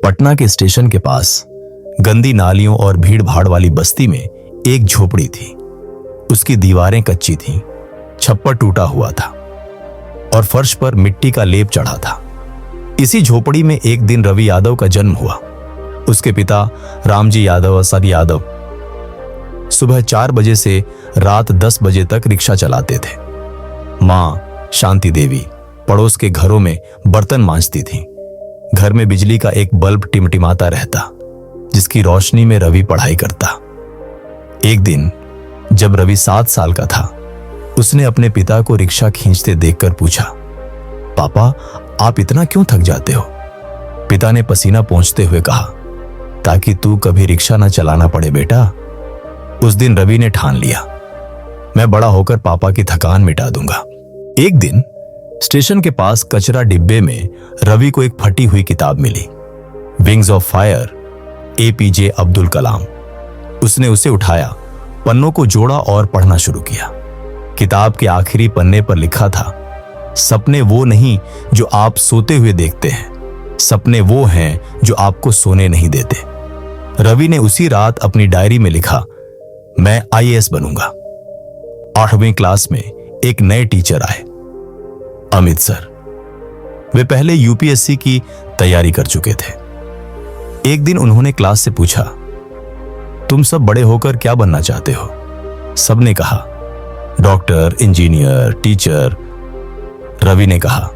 पटना के स्टेशन के पास गंदी नालियों और भीड़ भाड़ वाली बस्ती में एक झोपड़ी थी। उसकी दीवारें कच्ची थीं, छप्पर टूटा हुआ था और फर्श पर मिट्टी का लेप चढ़ा था। इसी झोपड़ी में एक दिन रवि यादव का जन्म हुआ। उसके पिता रामजी यादव असद यादव सुबह 4 बजे से रात 10 बजे तक रिक्शा चलाते थे। मां शांति देवी पड़ोस के घरों में बर्तन मांजती थीं। घर में बिजली का एक बल्ब टिमटिमाता रहता, जिसकी रोशनी में रवि पढ़ाई करता। एक दिन जब रवि 7 साल का था, उसने अपने पिता को रिक्शा खींचते देखकर पूछा, पापा आप इतना क्यों थक जाते हो? पिता ने पसीना पोंछते हुए कहा, ताकि तू कभी रिक्शा न चलाना पड़े बेटा। उस दिन रवि ने ठान लिया, मैं बड़ा होकर पापा की थकान मिटा दूंगा। एक दिन स्टेशन के पास कचरा डिब्बे में रवि को एक फटी हुई किताब मिली, wings of fire, APJ Abdul Kalam. उसने उसे उठाया, पन्नों को जोड़ा और पढ़ना शुरू किया। किताब के आखिरी पन्ने पर लिखा था, सपने वो नहीं जो आप सोते हुए देखते हैं, सपने वो हैं जो आपको सोने नहीं देते। रवि ने उसी रात अपनी डायरी में लिखा, मैं IAS बनूंगा। 8वीं क्लास में एक नए टीचर आए, अमित सर। वे पहले UPSC की तैयारी कर चुके थे। एक दिन उन्होंने क्लास से पूछा, तुम सब बड़े होकर क्या बनना चाहते हो? सबने कहा, डॉक्टर, इंजीनियर, टीचर। रवि ने कहा,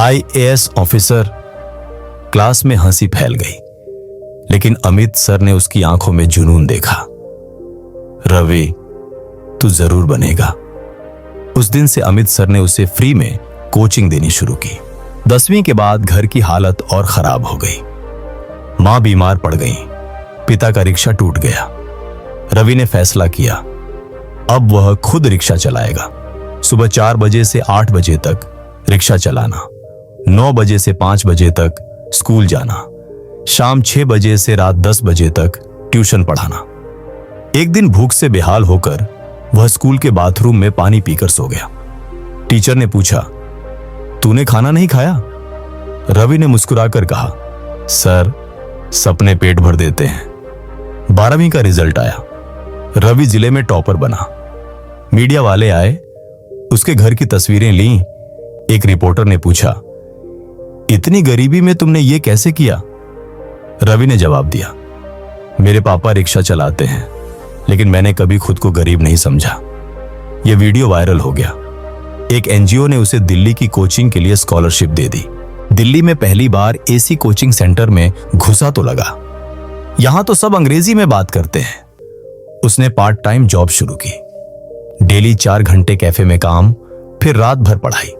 IAS ऑफिसर। क्लास में हंसी फैल गई, लेकिन अमित सर ने उसकी आंखों में जुनून देखा। रवि, तू जरूर बनेगा। उस दिन से अमित सर ने उसे फ्री में कोचिंग देनी शुरू की। 10वीं के बाद घर की हालत और खराब हो गई। मां बीमार पड़ गई, पिता का रिक्शा टूट गया। रवि ने फैसला किया, अब वह खुद रिक्शा चलाएगा। सुबह 4 बजे से 8 बजे तक रिक्शा चलाना, 9 बजे से 5 बजे तक स्कूल जाना, शाम 6 बजे से रात 10 बजे तक ट्यूशन पढ़ाना। एक दिन भूख से बेहाल होकर वह स्कूल के बाथरूम में पानी पीकर सो गया। टीचर ने पूछा, तूने खाना नहीं खाया? रवि ने मुस्कुराकर कहा, सर सपने पेट भर देते हैं। 12वीं का रिजल्ट आया। रवि जिले में टॉपर बना। मीडिया वाले आए, उसके घर की तस्वीरें लीं। एक रिपोर्टर ने पूछा, इतनी गरीबी में तुमने ये कैसे किया? रवि ने जवाब दिया, मेरे पापा रिक्शा चलाते हैं, लेकिन मैंने कभी खुद को गरीब नहीं समझा। यह वीडियो वायरल हो गया। एक NGO ने उसे दिल्ली की कोचिंग के लिए स्कॉलरशिप दे दी। दिल्ली में पहली बार AC कोचिंग सेंटर में घुसा तो लगा, यहां तो सब अंग्रेजी में बात करते हैं। उसने पार्ट टाइम जॉब शुरू की। डेली 4 घंटे कैफे में काम, फिर रात भर पढ़ाई।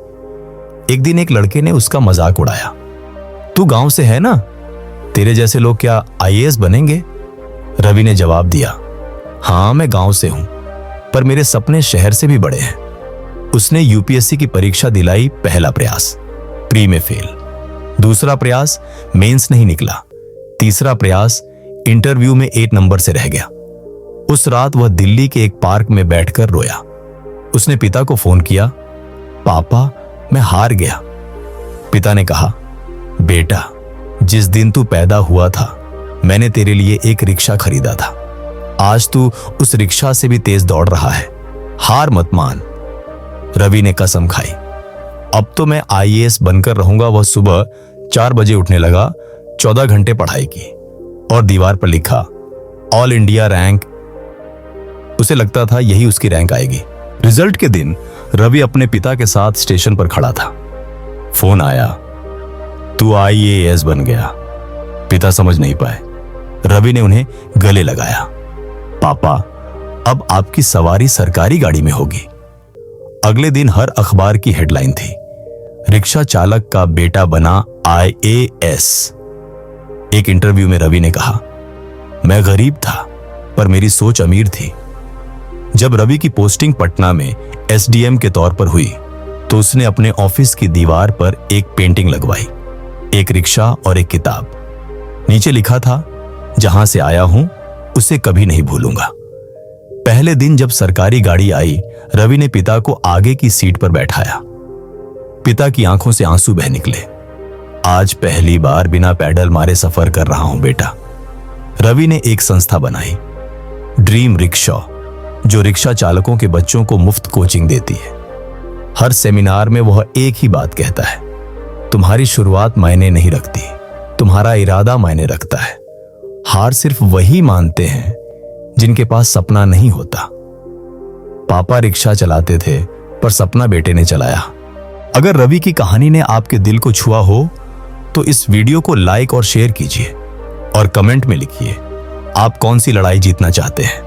एक दिन एक लड़के ने उसका मजाक उड़ाया, तू गांव से है ना, तेरे जैसे लोग क्या IAS बनेंगे? रवि ने जवाब दिया, हाँ मैं गांव से हूं, पर मेरे सपने शहर से भी बड़े हैं। उसने UPSC की परीक्षा दिलाई। पहला प्रयास प्री में फेल, दूसरा प्रयास मेंस नहीं निकला, तीसरा प्रयास इंटरव्यू में 8 नंबर से रह गया। उस रात वह दिल्ली के एक पार्क में बैठकर रोया। उसने पिता को फोन किया, पापा मैं हार गया। पिता ने कहा, बेटा जिस दिन तू पैदा हुआ था मैंने तेरे लिए एक रिक्शा खरीदा था। आज तू उस रिक्शा से भी तेज दौड़ रहा है, हार मत मान। रवि ने कसम खाई, अब तो मैं IAS बनकर रहूंगा। वह सुबह 4 बजे उठने लगा, 14 घंटे पढ़ाई की और दीवार पर लिखा, ऑल इंडिया रैंक। उसे लगता था यही उसकी रैंक आएगी। रिजल्ट के दिन रवि अपने पिता के साथ स्टेशन पर खड़ा था। फोन आया, तू IAS बन गया। पिता समझ नहीं पाए। रवि ने उन्हें गले लगाया, पापा अब आपकी सवारी सरकारी गाड़ी में होगी। अगले दिन हर अखबार की हेडलाइन थी, रिक्शा चालक का बेटा बना IAS। एक इंटरव्यू में रवि ने कहा, मैं गरीब था पर मेरी सोच अमीर थी। जब रवि की पोस्टिंग पटना में SDM के तौर पर हुई तो उसने अपने ऑफिस की दीवार पर एक पेंटिंग लगवाई, एक रिक्शा और एक किताब। नीचे लिखा था, जहां से आया हूं उसे कभी नहीं भूलूंगा। पहले दिन जब सरकारी गाड़ी आई, रवि ने पिता को आगे की सीट पर बैठाया। पिता की आंखों से आंसू बह निकले। आज पहली बार बिना पैडल मारे सफर कर रहा हूं बेटा। रवि ने एक संस्था बनाई, ड्रीम रिक्शा, जो रिक्शा चालकों के बच्चों को मुफ्त कोचिंग देती है। हर सेमिनार में वह एक ही बात कहता है, तुम्हारी शुरुआत मायने नहीं रखती, तुम्हारा इरादा मायने रखता है। हार सिर्फ वही मानते हैं जिनके पास सपना नहीं होता। पापा रिक्शा चलाते थे पर सपना बेटे ने चलाया। अगर रवि की कहानी ने आपके दिल को छुआ हो तो इस वीडियो को लाइक और शेयर कीजिए और कमेंट में लिखिए आप कौन सी लड़ाई जीतना चाहते हैं।